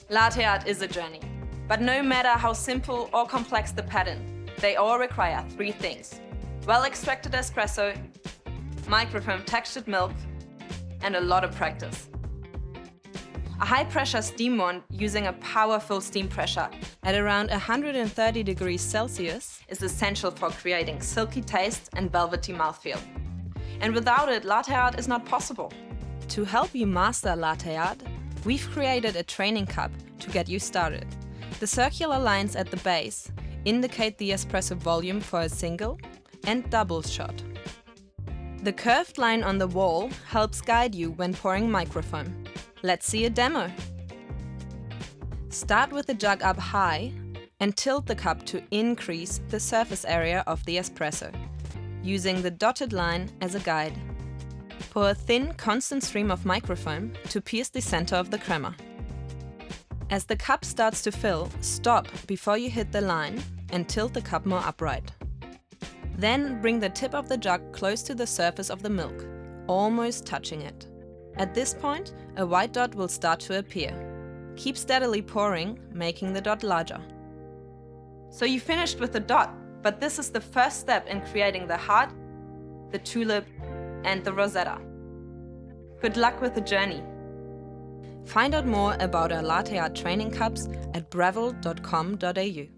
Latte art is a journey, but no matter how simple or complex the pattern, they all require three things: well-extracted espresso, microfoam textured milk, and a lot of practice. A high-pressure steam wand using a powerful steam pressure at around 130 degrees Celsius is essential for creating silky taste and velvety mouthfeel. And without it, latte art is not possible. To help you master latte art, we've created a training cup to get you started. The circular lines at the base indicate the espresso volume for a single and double shot. The curved line on the wall helps guide you when pouring microfoam. Let's see a demo. Start with the jug up high and tilt the cup to increase the surface area of the espresso, using the dotted line as a guide. Pour a thin, constant stream of microfoam to pierce the center of the crema. As the cup starts to fill, stop before you hit the line and tilt the cup more upright. Then bring the tip of the jug close to the surface of the milk, almost touching it. At this point, a white dot will start to appear. Keep steadily pouring, making the dot larger. So you finished with the dot, but this is the first step in creating the heart, the tulip, and the rosetta. Good luck with the journey. Find out more about our latte art training cups at breville.com.au.